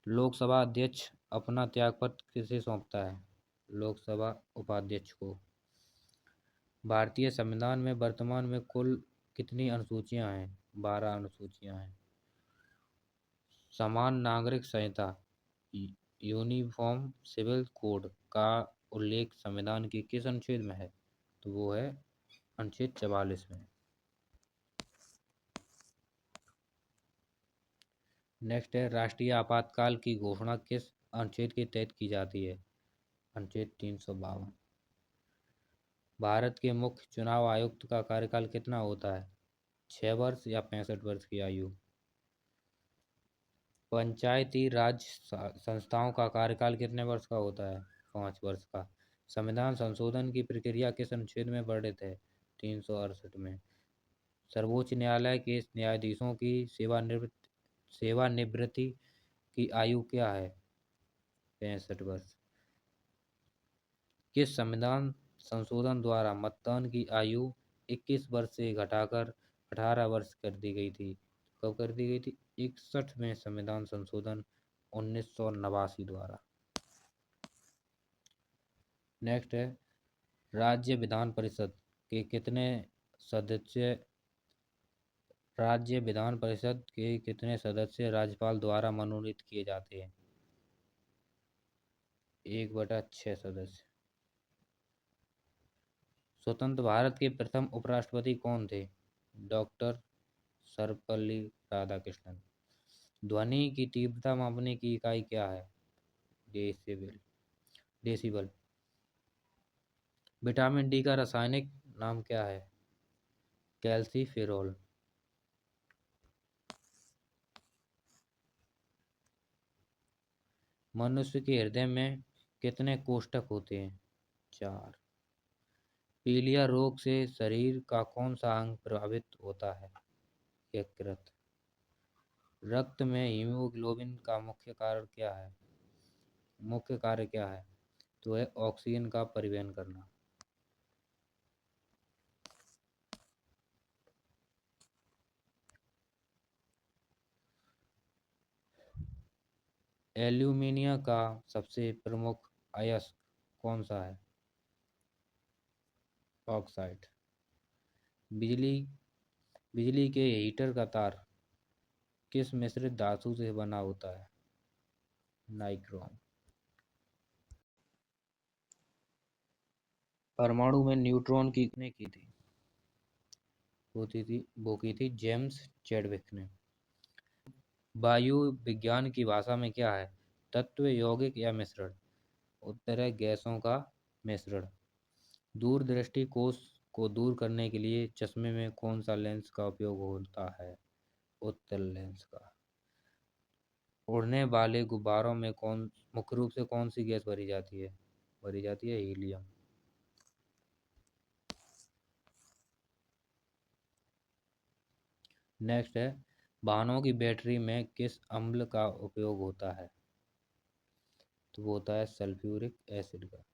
लोकसभा अध्यक्ष अपना त्यागपत्र किसे सौंपता है? लोकसभा उपाध्यक्ष को। भारतीय संविधान में वर्तमान में कुल कितनी अनुसूचियां हैं? 12 अनुसूचियां हैं। समान नागरिक संहिता, यूनिफॉर्म सिविल कोड का उल्लेख संविधान के किस अनुच्छेद में है? तो वो है अनुच्छेद 44 में। नेक्स्ट है, राष्ट्रीय आपातकाल की घोषणा किस अनुच्छेद के तहत की जाती है? अनुच्छेद 352। भारत के मुख्य चुनाव आयुक्त का कार्यकाल कितना होता है? 6 वर्ष या 65 वर्ष की आयु? पंचायती राज संस्थाओं का कार्यकाल कितने वर्ष का होता है? 5 वर्ष का। संविधान संशोधन की प्रक्रिया किस अनुच्छेद में वर्णित है? 368 में। सर्वोच्च न्यायालय के न्यायाधीशों की सेवानिवृत्ति की आयु क्या है? 65 वर्ष। किस संविधान संशोधन द्वारा मतदान की आयु 21 वर्ष से घटाकर 18 वर्ष कर दी गई थी? कब कर दी गई थी? 61 में संविधान संशोधन 1989 द्वारा। नेक्स्ट है, राज्य विधान परिषद के कितने सदस्य राज्य विधान परिषद के कितने सदस्य राज्यपाल द्वारा मनोनीत किए जाते हैं? 1/6 सदस्य। स्वतंत्र भारत के प्रथम उपराष्ट्रपति कौन थे? डॉक्टर सर्वपल्ली राधाकृष्णन। ध्वनि की तीव्रता मापने की इकाई क्या है? डेसिबल। डेसिबल। विटामिन डी का रासायनिक नाम क्या है? कैल्सीफेरोल। मनुष्य के हृदय में कितने कोष्ठक होते हैं? 4। पीलिया रोग से शरीर का कौन सा अंग प्रभावित होता है? यकृत। रक्त में हीमोग्लोबिन का मुख्य कार्य क्या है? तो है ऑक्सीजन का परिवहन करना। एल्यूमिनियम का सबसे प्रमुख अयस्क कौन सा है? ऑक्साइड। बिजली बिजली के हीटर का तार किस मिश्रित धातु से बना होता है? नाइक्रोम। परमाणु में न्यूट्रॉन की कितने की थी? वो की थी जेम्स चैडविक ने। वायु विज्ञान की भाषा में क्या है? तत्व, यौगिक या मिश्रण? उत्तर है गैसों का मिश्रण। दूरदृष्टि कोष को दूर करने के लिए चश्मे में कौन सा लेंस का उपयोग होता है? उत्तर लेंस का। उड़ने वाले गुब्बारों में कौन मुख्य रूप से कौन सी गैस भरी जाती है? भरी जाती है हीलियम। नेक्स्ट है, वाहनों की बैटरी में किस अम्ल का उपयोग होता है? तो वो होता है सल्फ्यूरिक एसिड का,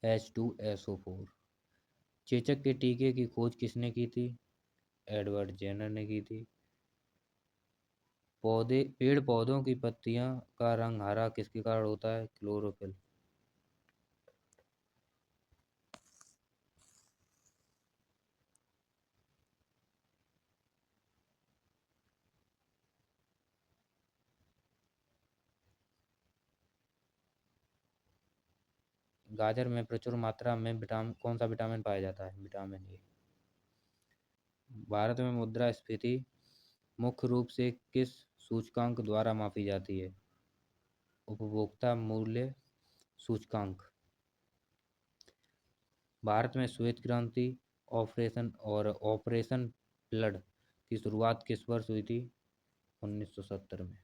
H2SO4। चेचक के टीके की खोज किसने की थी? एडवर्ड जेनर ने की थी। पेड़ पौधों की पत्तियां का रंग हरा किसके कारण होता है? क्लोरोफिल। गाजर में प्रचुर मात्रा में विटामिन कौन सा विटामिन पाया जाता है? Vitamin A. भारत में मुद्रास्फीति मुख्य रूप से किस सूचकांक द्वारा मापी जाती है? उपभोक्ता मूल्य सूचकांक। भारत में श्वेत क्रांति ऑपरेशन फ्लड की शुरुआत किस वर्ष हुई थी? 1970 में।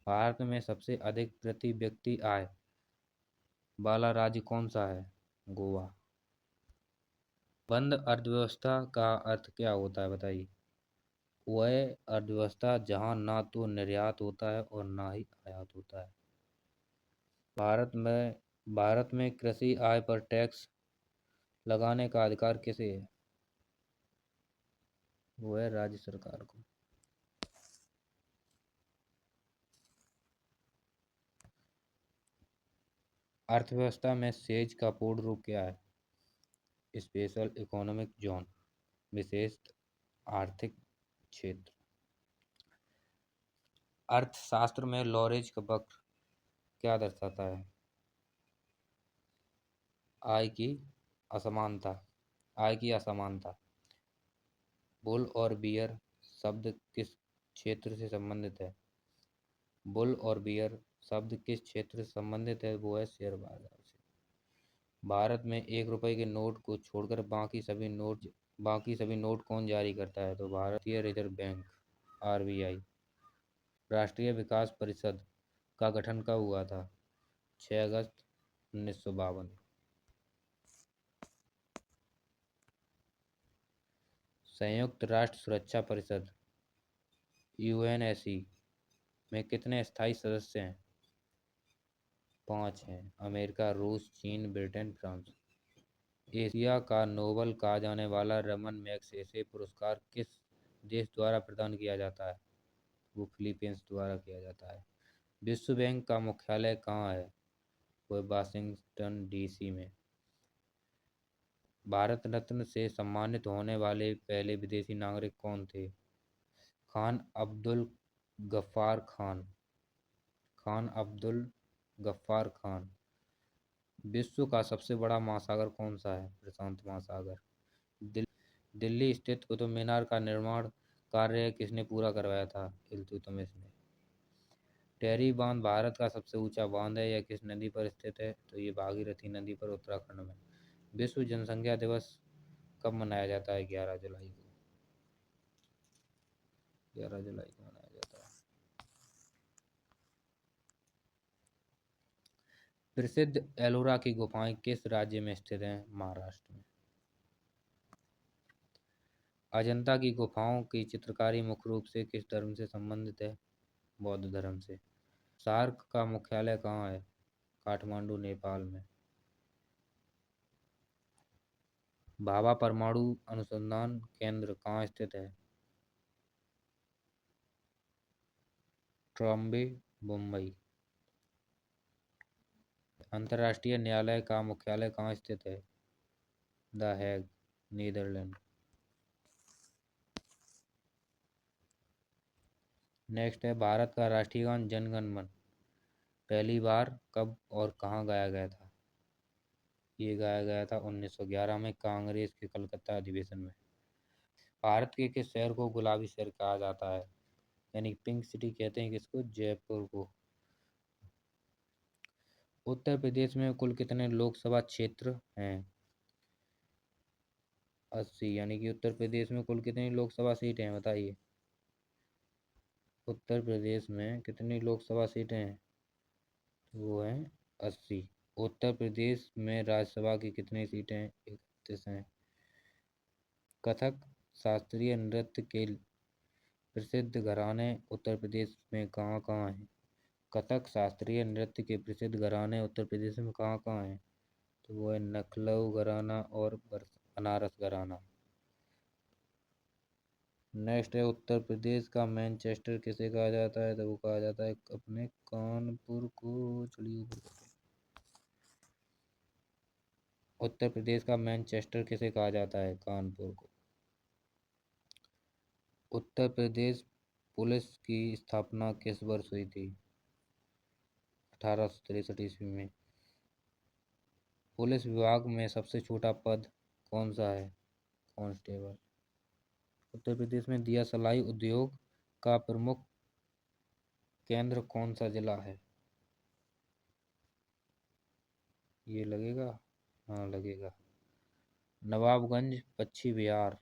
भारत में सबसे अधिक प्रति व्यक्ति आय वाला राज्य कौन सा है? गोवा। बंद अर्थव्यवस्था का अर्थ क्या होता है, बताइए? वह अर्थव्यवस्था जहाँ ना तो निर्यात होता है और ना ही आयात होता है। भारत में भारत में कृषि आय पर टैक्स लगाने का अधिकार किसे है? वो है राज्य सरकार को। अर्थव्यवस्था में सेज का पूर्ण रूप क्या है? स्पेशल इकोनॉमिक जोन, विशेष आर्थिक क्षेत्र। अर्थशास्त्र में लॉरेंज का वक्र क्या दर्शाता है? आय की असमानता। आय की असमानता। बुल और बियर शब्द किस क्षेत्र से संबंधित है? बुल और बियर शब्द किस क्षेत्र से संबंधित है? वो है शेयर बाजार से। भारत में 1 रुपए के नोट को छोड़कर बाकी सभी नोट कौन जारी करता है? तो भारतीय रिजर्व बैंक, RBI। राष्ट्रीय विकास परिषद का गठन कब हुआ था? 6 अगस्त 1952। संयुक्त राष्ट्र सुरक्षा परिषद, UNSC में कितने स्थायी सदस्य हैं? 5 हैं। अमेरिका, रूस, चीन, ब्रिटेन, फ्रांस। एशिया का नोबल कहा जाने वाला रमन मैगसेसे पुरस्कार किस देश द्वारा प्रदान किया जाता है? वो फिलीपींस द्वारा किया जाता है। विश्व बैंक का मुख्यालय कहाँ है? वो वाशिंगटन DC में। भारत रत्न से सम्मानित होने वाले पहले विदेशी नागरिक कौन थे? खान अब्दुल गफ्फार खान। खान अब्दुल गफ्फार खान। विश्व का सबसे बड़ा महासागर कौन सा है? प्रशांत महासागर। दिल्ली स्थित कुतुब मीनार का निर्माण कार्य किसने पूरा करवाया था? इल्तुतमिश ने। टेहरी बांध भारत का सबसे ऊंचा बांध है, यह किस नदी पर स्थित है? तो ये भागीरथी नदी पर, उत्तराखंड में। विश्व जनसंख्या दिवस कब मनाया जाता है? 11 जुलाई को। 11 जुलाई को मनाया जाता है। प्रसिद्ध एलोरा की गुफाएं किस राज्य में स्थित हैं? महाराष्ट्र में। अजंता की गुफाओं की चित्रकारी मुख्य रूप से किस धर्म से संबंधित है? बौद्ध धर्म से। सार्क का मुख्यालय कहाँ है? काठमांडू, नेपाल में। भाभा परमाणु अनुसंधान केंद्र कहाँ स्थित है? ट्रॉम्बे, मुंबई। अंतर्राष्ट्रीय न्यायालय का मुख्यालय कहाँ स्थित है? The Hague, Netherlands. नेक्स्ट है, भारत का राष्ट्रीय गान जन गण मन पहली बार कब और कहाँ गाया गया था? ये गाया गया था 1911 में कांग्रेस के कलकत्ता अधिवेशन में। भारत के किस शहर को गुलाबी शहर कहा जाता है? यानी पिंक सिटी कहते हैं किसको? जयपुर को। उत्तर प्रदेश में कुल कितने लोकसभा क्षेत्र हैं? 80। यानी कि उत्तर प्रदेश में कुल कितनी लोकसभा सीटें हैं बताइए? उत्तर प्रदेश में कितनी लोकसभा सीटें हैं? वो हैं 80। उत्तर प्रदेश में राज्यसभा की कितनी सीटें हैं? 31 हैं। कथक शास्त्रीय नृत्य के प्रसिद्ध घराने उत्तर प्रदेश में कहाँ कहाँ हैं? कथक शास्त्रीय नृत्य के प्रसिद्ध घराने उत्तर प्रदेश में कहाँ कहाँ हैं? तो वो है लखनऊ घराना और बनारस घराना। नेक्स्ट है उत्तर प्रदेश का मैनचेस्टर किसे कहा जाता है? तो वो कहा जाता है अपने कानपुर को। चलिए ऊपर करते हैं। उत्तर प्रदेश का मैनचेस्टर किसे कहा जाता है? कानपुर को। उत्तर प्रदेश पुलिस की स्थापना किस वर्ष हुई थी? 1863 ईस्वी में। पुलिस विभाग में सबसे छोटा पद कौन सा है? कांस्टेबल। उत्तर प्रदेश में दिया सलाई उद्योग का प्रमुख केंद्र कौन सा जिला है? ये लगेगा? हाँ लगेगा। नवाबगंज पश्चिमी बिहार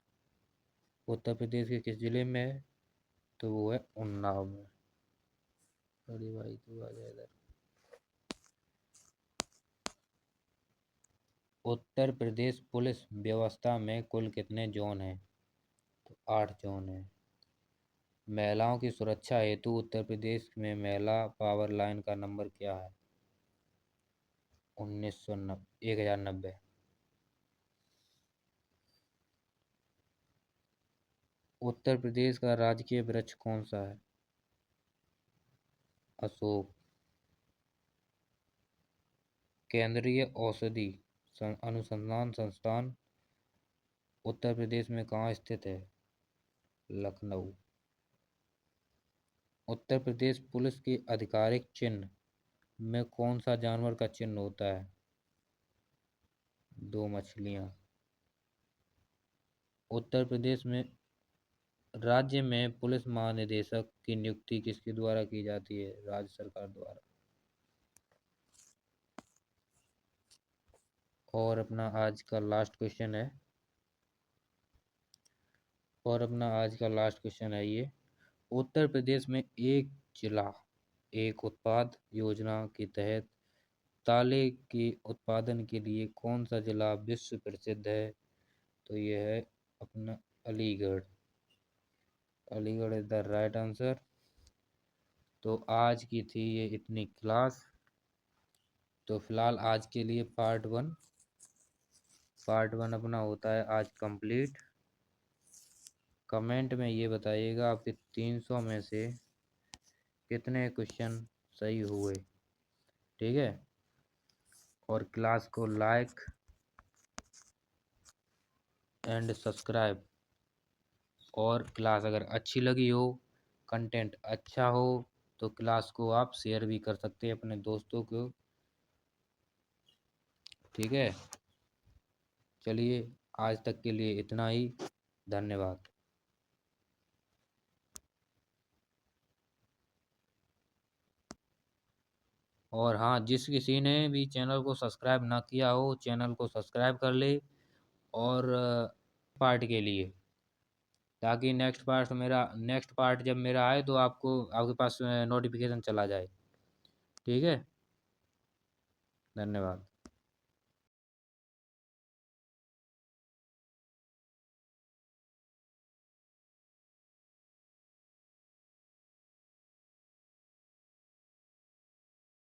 उत्तर प्रदेश के किस जिले में है? तो वो है उन्नाव में। अरे भाई तू आ जा इधर। उत्तर प्रदेश पुलिस व्यवस्था में कुल कितने जोन हैं? तो 8 जोन हैं। महिलाओं की सुरक्षा हेतु उत्तर प्रदेश में महिला पावर लाइन का नंबर क्या है? 1090। उत्तर प्रदेश का राजकीय वृक्ष कौन सा है? अशोक। केंद्रीय औषधि अनुसंधान संस्थान उत्तर प्रदेश में कहाँ स्थित है? लखनऊ। उत्तर प्रदेश पुलिस के आधिकारिक चिन्ह में कौन सा जानवर का चिन्ह होता है? 2 मछलियाँ। उत्तर प्रदेश में राज्य में पुलिस महानिदेशक की नियुक्ति किसके द्वारा की जाती है? राज्य सरकार द्वारा। और अपना आज का लास्ट क्वेश्चन है। ये उत्तर प्रदेश में एक जिला एक उत्पाद योजना के तहत ताले के उत्पादन के लिए कौन सा जिला विश्व प्रसिद्ध है? तो ये है अपना Aligarh. Aligarh is the right answer. तो आज की थी ये इतनी क्लास। तो फिलहाल आज के लिए पार्ट वन अपना होता है आज कंप्लीट। कमेंट में ये बताइएगा आपके 300 में से कितने क्वेश्चन सही हुए। ठीक है। और क्लास को लाइक एंड सब्सक्राइब। और क्लास अगर अच्छी लगी हो, कंटेंट अच्छा हो, तो क्लास को आप शेयर भी कर सकते हैं अपने दोस्तों को। ठीक है। चलिए आज तक के लिए इतना ही। धन्यवाद। और हाँ, जिस किसी ने भी चैनल को सब्सक्राइब ना किया हो, चैनल को सब्सक्राइब कर ले। और पार्ट के लिए, ताकि नेक्स्ट पार्ट जब मेरा आए तो आपके पास नोटिफिकेशन चला जाए। ठीक है। धन्यवाद।